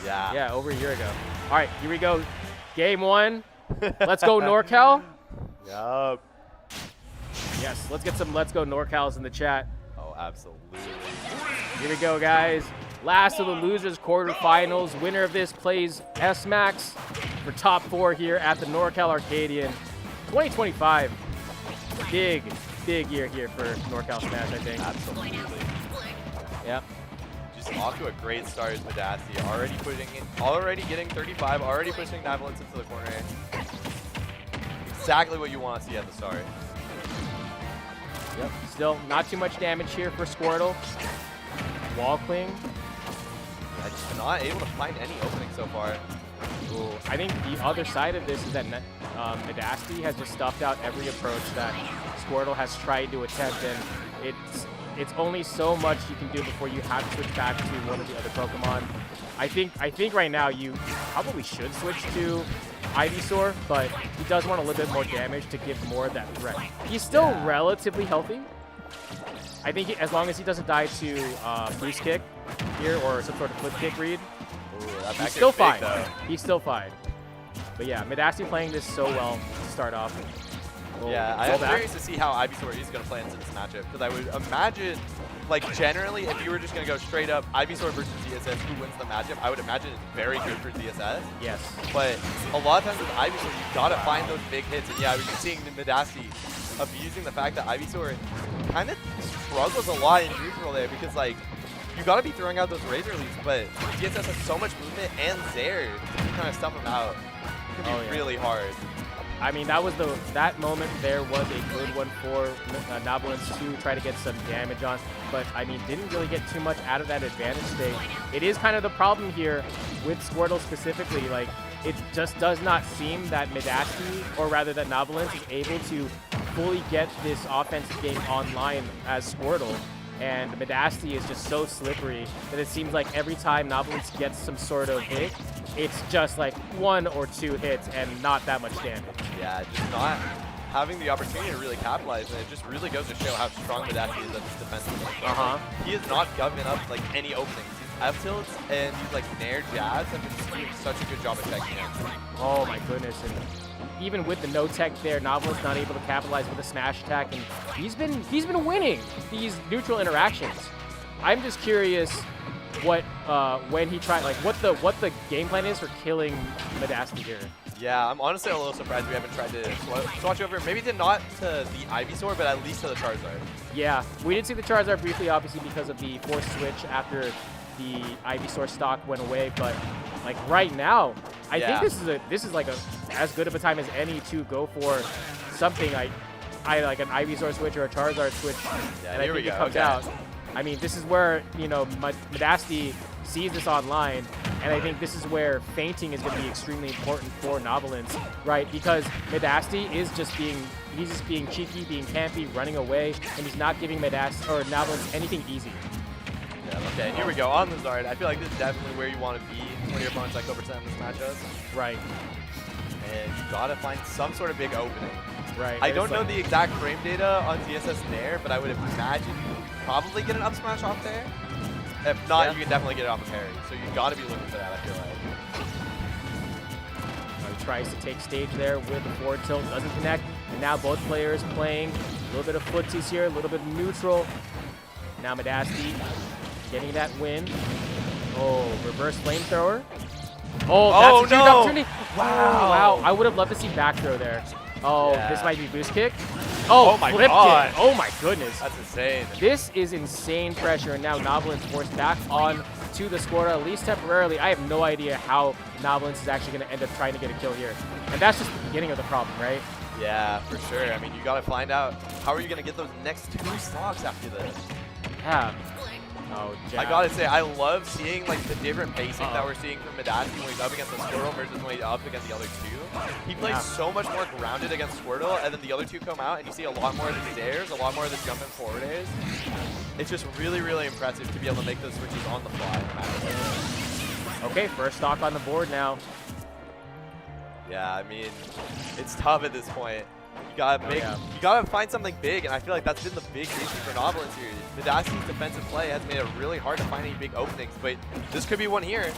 Yeah, over a year ago. All right, here we go. Game one. Let's go NorCal. Yup. Yes, let's get some Let's Go NorCals in the chat. Oh, absolutely. Here we go, guys. Last of the losers quarterfinals. Winner of this plays S-Max for top 4 here at the NorCal Arcadian 2025. Big year here for NorCal Smash, I think. Absolutely. Yep. Just off to a great start with MiDASty. Already getting 35, already pushing Navilence into the corner. Exactly what you want to see at the start. Yep. Still not too much damage here for Squirtle. Wall cling. Yeah, just not able to find any opening so far. Ooh. I think the other side of this is that MiDASty has just stuffed out every approach that Squirtle has tried to attempt, and it's only so much you can do before you have to switch back to one of the other Pokemon. I think right now you probably should switch to Ivysaur, but he does want a little bit more damage to give more of that threat. He's still relatively healthy. I think as long as he doesn't die to boost kick here or some sort of flip kick read, he's still fine. He's still fine. But yeah, MiDASty playing this so well to start off. Yeah, I'm curious to see how Ivysaur is going to play into this matchup, because I would imagine, like, generally, if you were just going to go straight up Ivysaur versus ZSS, who wins the matchup, I would imagine it's very good for ZSS. Yes. But a lot of times with Ivysaur, you've got to find those big hits. And yeah, we've been seeing MiDASty abusing the fact that Ivysaur kind of struggles a lot in neutral there, because, like, you got to be throwing out those Razor Leaves, but ZSS has so much movement and Zair to kind of stuff him out. It can be really hard. I mean, that moment there was a good one for Navilence to try to get some damage on, but I mean, didn't really get too much out of that advantage state. It is kind of the problem here with Squirtle specifically. Like, it just does not seem that MiDASty, or rather that Navilence, is able to fully get this offensive game online as Squirtle. And MiDASty is just so slippery that it seems like every time Navilence gets some sort of hit, it's just like 1 or 2 hits and not that much damage. Yeah, just not having the opportunity to really capitalize, and it just really goes to show how strong MiDASty is at this defensive. He has not given up like any openings. His F tilts and these like Nair jabs have been doing such a good job of checking in. Oh my goodness. And even with the no tech there, Navilence not able to capitalize with a smash attack, and he's been winning these neutral interactions. I'm just curious what when he tried, like what the game plan is for killing MiDASty here. Yeah, I'm honestly a little surprised we haven't tried to swatch over. Maybe not to the Ivysaur, but at least to the Charizard. Yeah, we did see the Charizard briefly, obviously because of the force switch after the Ivysaur stock went away, but like right now, I think this is like as good of a time as any to go for something like an Ivysaur switch or a Charizard switch. Yeah, and I think it comes out. I mean, this is where, you know, MiDASty sees this online, and I think this is where feinting is going to be extremely important for Navilence, right? Because MiDASty is just being cheeky, being campy, running away, and he's not giving Navilence anything easy. Yeah, okay, here we go on the Zard. I feel like this is definitely where you want to be when your opponent's like over 10 in this matchup. Right. And you gotta find some sort of big opening. Right. I don't know the exact frame data on ZSS Nair, but I would imagine you could probably get an up smash off there. If not, you can definitely get it off a parry. So you gotta be looking for that, I feel like. He tries to take stage there with the forward tilt, doesn't connect, and now both players playing a little bit of footsies here, a little bit of neutral. Now MiDASty getting that win. Oh, reverse flamethrower. Oh, that's a huge opportunity. Wow. I would have loved to see back throw there. Oh, this might be boost kick. Oh my god. Oh my goodness. That's insane. This is insane pressure, and now Navilence forced back on to the Squirtle, at least temporarily. I have no idea how Navilence is actually going to end up trying to get a kill here. And that's just the beginning of the problem, right? Yeah, for sure. I mean, you got to find out how are you going to get those next 2 stocks after this. Yeah. Oh, I gotta say, I love seeing like the different pacing that we're seeing from MiDASty when he's up against the Squirtle versus when he's up against the other 2. He plays so much more grounded against Squirtle, and then the other 2 come out, and you see a lot more of the airs, a lot more of the jumping forward airs. It's just really, really impressive to be able to make those switches on the fly. Okay, first stock on the board now. Yeah, I mean, it's tough at this point. You gotta make, you gotta find something big, and I feel like that's been the big issue for Navilence here. MiDASty's defensive play has made it really hard to find any big openings, but this could be one here.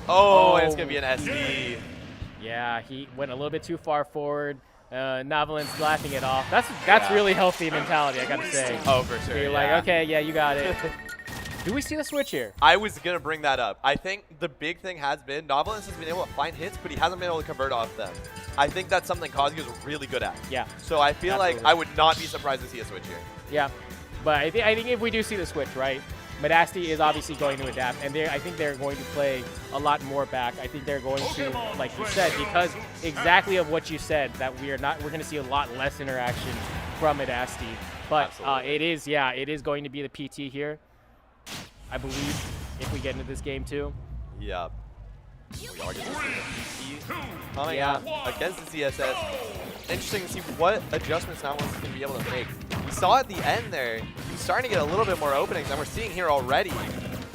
Oh, and it's gonna be an SD. Yeah, he went a little bit too far forward. Navilence laughing it off. That's really healthy mentality, I gotta say. Oh, for sure. You're like, okay, yeah, you got it. Do we see the switch here? I was going to bring that up. I think the big thing has been Navilence has been able to find hits, but he hasn't been able to convert off them. I think that's something Kazuya is really good at. Yeah. So I feel like I would not be surprised to see a switch here. Yeah. But I think if we do see the switch, right, MiDASty is obviously going to adapt, and I think they're going to play a lot more back. I think they're going to, like you said, because exactly of what you said, that we're going to see a lot less interaction from MiDASty. But it is going to be the PT here, I believe, if we get into this game too. Yeah. We are getting the PT coming out against the CSS. Interesting to see what adjustments Navilence is going to be able to make. We saw at the end there, he's starting to get a little bit more openings, and we're seeing here already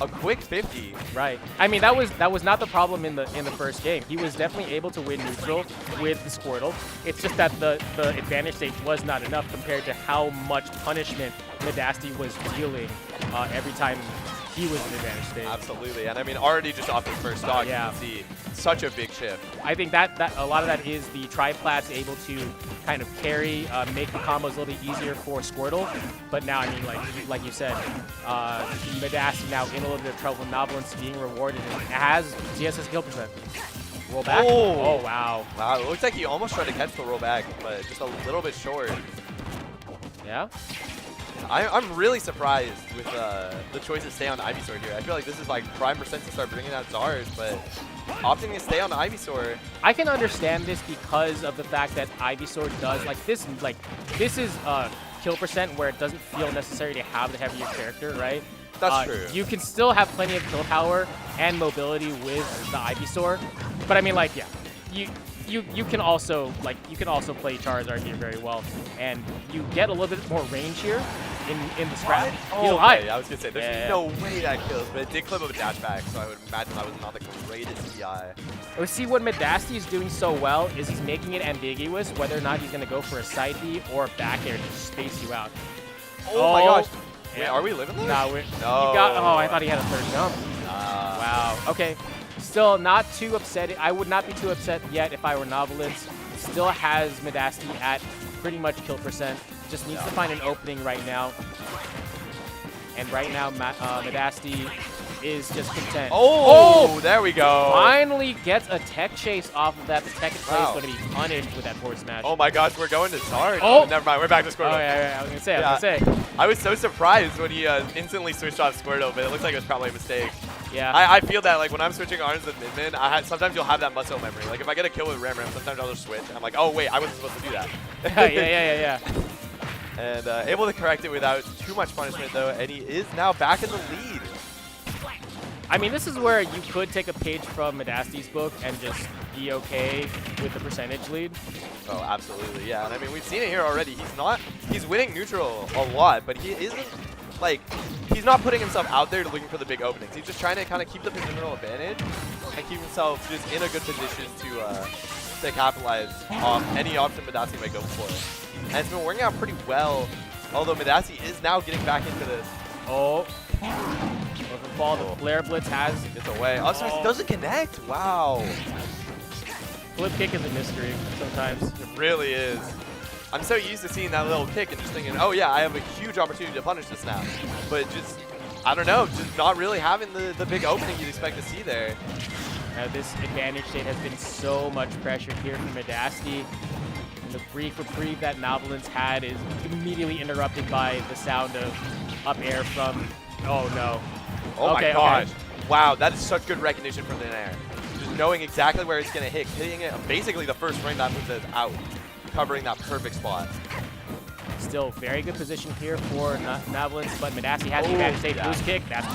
a quick 50. Right. I mean, that was not the problem in the first game. He was definitely able to win neutral with the Squirtle. It's just that the advantage stage was not enough compared to how much punishment MiDASty was dealing every time he was in advantage stage. Absolutely, and I mean, already just off his first stock, you can see such a big shift. I think that a lot of that is the Triplat's able to kind of carry, make the combos a little bit easier for Squirtle. But now, I mean, like you said, MiDASty now in a little bit of trouble. Navilence being rewarded and has CSS kill percent. Roll back. Oh, wow. Wow, it looks like he almost tried to catch the roll back, but just a little bit short. Yeah. I'm really surprised with the choice to stay on Ivysaur here. I feel like this is like prime percent to start bringing out Zars, but opting to stay on Ivysaur. I can understand this because of the fact that Ivysaur does this is kill percent where it doesn't feel necessary to have the heavier character, right? That's true. You can still have plenty of kill power and mobility with the Ivysaur, but I mean, like, yeah, you can also play Charizard here very well, and you get a little bit more range here in the scrap. Oh, okay. I was gonna say there's no way that kills, but it did clip of a dash back, so I would imagine that was not the greatest DI. We see what MiDASty is doing so well is he's making it ambiguous whether or not he's gonna go for a side B or a back air to space you out. Oh my gosh. Wait, are we living this? Nah, no. Oh, I thought he had a third jump. Wow. Okay. Still not too upset. I would not be too upset yet if I were Navilence. Still has MiDASty at pretty much kill percent. Just needs to find an opening right now. And right now, MiDASty is just content. Oh, there we go. Finally gets a tech chase off of that. The tech play is going to be punished with that forward smash. Oh my gosh, we're going to Zard. Oh, never mind. We're back to Squirtle. Oh, yeah. I was going to say. I was so surprised when he instantly switched off Squirtle, but it looks like it was probably a mistake. Yeah. I feel that like when I'm switching arms with Midman, sometimes you'll have that muscle memory. Like if I get a kill with Ram, sometimes I'll just switch. And I'm like, oh wait, I wasn't supposed to do that. yeah. And able to correct it without too much punishment though, and he is now back in the lead. I mean, this is where you could take a page from MiDASty's book and just be okay with the percentage lead. Oh, absolutely, yeah. And I mean, we've seen it here already. He's winning neutral a lot, but he isn't, like, he's not putting himself out there looking for the big openings. He's just trying to kind of keep the positional advantage and keep himself just in a good position to capitalize on any option MiDASty might go for. And it's been working out pretty well, although MiDASty is now getting back into this. Oh. Ball, the Flare Blitz gets away. Oh, so it doesn't connect. Wow. Flip kick is a mystery sometimes. It really is. I'm so used to seeing that little kick and just thinking, oh yeah, I have a huge opportunity to punish this now. But just, I don't know, just not really having the big opening you'd expect to see there. This advantage state has been so much pressure here from MiDASty. And the brief reprieve that Navilence had is immediately interrupted by the sound of up air from, oh no. Oh my gosh. Okay. Wow, that is such good recognition from the air. Just knowing exactly where it's going to hit, hitting it basically the first ring that moves it out, covering that perfect spot. Still very good position here for Navilence, but MiDASty has the advantage state boost kick. That's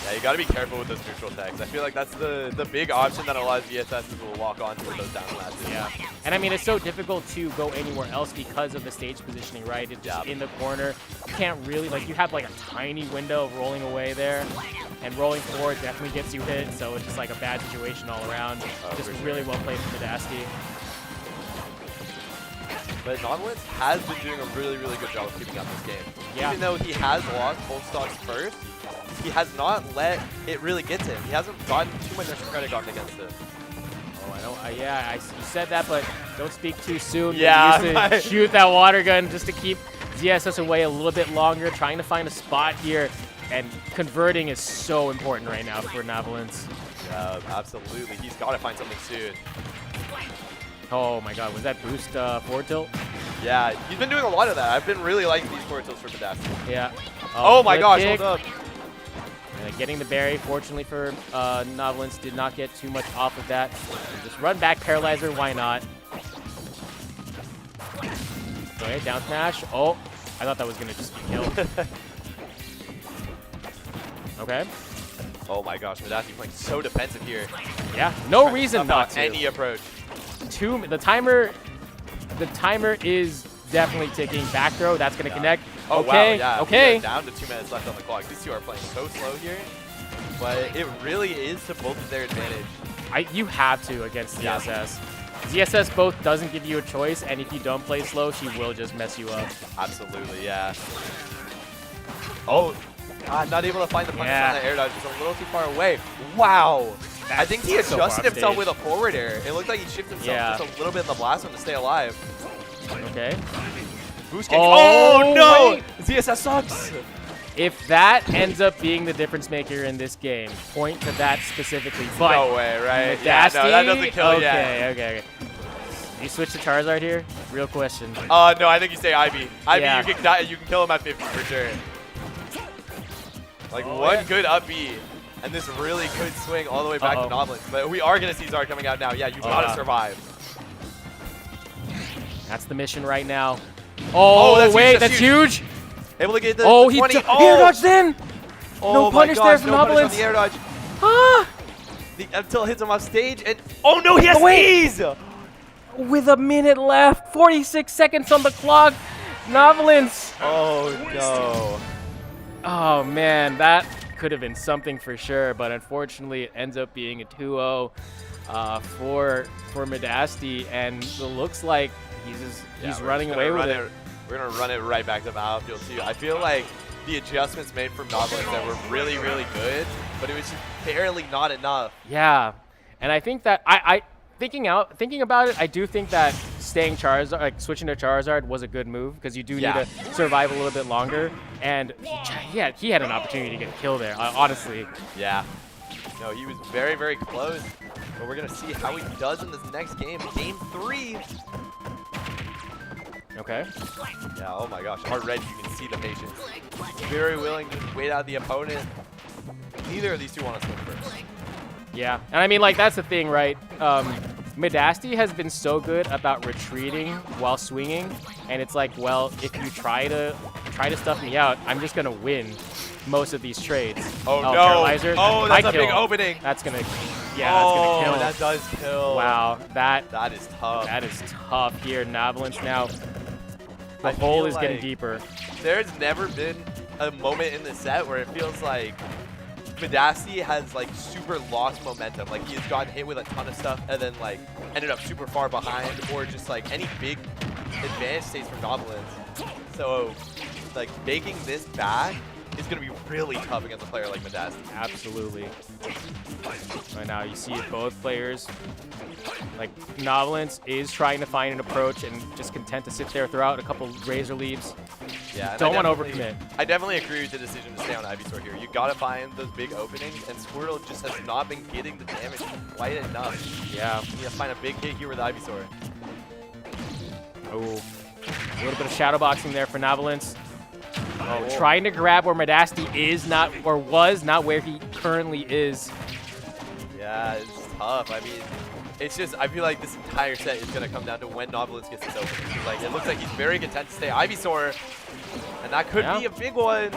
yeah, you got to be careful with those neutral tags. I feel like that's the big option that a lot of VSSs will walk onto with those down smashes. Yeah, and I mean, it's so difficult to go anywhere else because of the stage positioning, right? It's just in the corner. You can't really, like, you have like a tiny window of rolling away there, and rolling forward definitely gets you hit, so it's just like a bad situation all around. Just really well played from MiDASty. But Navilence has been doing a really, really good job of keeping up this game. Yeah. Even though he has lost full stocks first, he has not let it really get to him. He hasn't gotten too much extra credit gotten against him. Oh, I don't. Yeah, you said that, but don't speak too soon. Yeah, You used to shoot that water gun just to keep ZSS away a little bit longer, trying to find a spot here, and converting is so important right now for Navilence. Yeah, absolutely. He's got to find something soon. Oh my God, was that boost forward tilt? Yeah, he's been doing a lot of that. I've been really liking these forward tilts for MiDASty. Yeah. Oh my gosh, kick. hold up. Getting the berry, fortunately for Navilence, did not get too much off of that. Just run back Paralyzer, why not? Okay, down smash. Oh, I thought that was going to just be killed. Okay. Oh my gosh, MiDASty playing so defensive here. Yeah, no reason not to. Any approach. The timer is definitely ticking. Back throw, that's going to connect. Oh, okay, wow, yeah. okay. We are down to 2 minutes left on the clock. These two are playing so slow here, but it really is to both of their advantage. You have to against ZSS. ZSS both doesn't give you a choice, and if you don't play slow, she will just mess you up. Absolutely, yeah. Oh, God, not able to find the punish on the air dodge. It's a little too far away. Wow. I think he adjusted himself with a forward air. It looked like he shifted himself just a little bit in the blast one to stay alive. Okay. Boost kick. Oh, no! Wait. ZSS sucks. If that ends up being the difference maker in this game, point to that specifically. But no way, right? MiDASty, yeah, no, that doesn't kill yet. Okay. You switch to Charizard here? Real question. No, I think you stay Ivy. Ivy, you can kill him at 50 for sure. Like one good up B, and this really could swing all the way back to Navilence. But we are going to see Zard coming out now. Yeah, you got to survive. That's the mission right now. Oh, that's huge. Able to get the 20. Air dodged in. No punish there from Navilence. Navilence. The air dodge. Until it hits him off stage. And no, he has sneeze. With a minute left, 46 seconds on the clock. Navilence. Oh, no. Oh, man, that could have been something for sure, but unfortunately it ends up being a 2-0 for MiDASty, and it looks like he's running away with it. We're going to run it right back to Battlefield 2. I feel like the adjustments made from Navilence that were really, really good, but it was just barely not enough. Yeah, and I think that thinking about it, I do think that staying Charizard, like switching to Charizard, was a good move because you do need to survive a little bit longer. And he had an opportunity to get a kill there, honestly. Yeah. No, he was very, very close. But we're gonna see how he does in this next game, Game 3. Okay. Yeah. Oh my gosh. Already you can see the patience. Very willing to wait out the opponent. Neither of these two want to swing first. Yeah, and I mean, like, that's the thing, right? MiDASty has been so good about retreating while swinging, and it's like, well, if you try to stuff me out, I'm just gonna win most of these trades. Oh no! Paralyzer. Oh, that's a big opening. That's gonna, that's gonna kill. That does kill. Wow, that is tough. That is tough here. Navilence now. The hole is getting deeper. There's never been a moment in the set where it feels like MiDASty has like super lost momentum. Like he has gotten hit with a ton of stuff and then like ended up super far behind, or just like any big advantage stays from Navilence. So like making this back is going to be really tough against a player like MiDASty. Absolutely. Right now you see both players, like Navilence is trying to find an approach and just content to sit there, throw out a couple razor leaves. Yeah, don't want to overcommit. I definitely agree with the decision to stay on Ivysaur here. You gotta find those big openings, and Squirtle just has not been getting the damage quite enough. Yeah. You need to find a big hit here with Ivysaur. Oh, a little bit of shadow boxing there for Navilence. Oh, trying to grab where MiDASty is not, or was not where he currently is. Yeah, it's tough. I mean, it's just, I feel like this entire set is going to come down to when Navilence gets his opening. Like, it looks like he's very content to stay Ivysaur, and that could be a big one.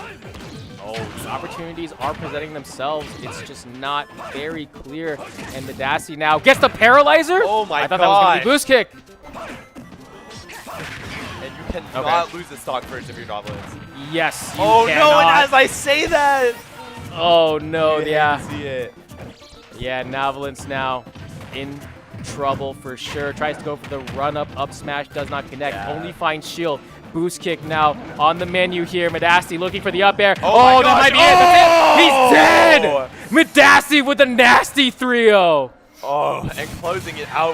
Oh, the opportunities are presenting themselves. It's just not very clear. And MiDASty now gets the Paralyzer. Oh my god. I thought that was going to be boost kick. And you cannot lose the stock first if you're Navilence. Yes, you Oh cannot. no, and as I say that. Oh no, you yeah. see it. Yeah, Navilence now in trouble for sure. Tries to go for the run-up, up smash, does not connect. Only finds shield. Boost kick now on the menu here. MiDASty looking for the up air. Oh, that might be it. That's it. He's dead. MiDASty with a nasty 3-0. Oh, and closing it out.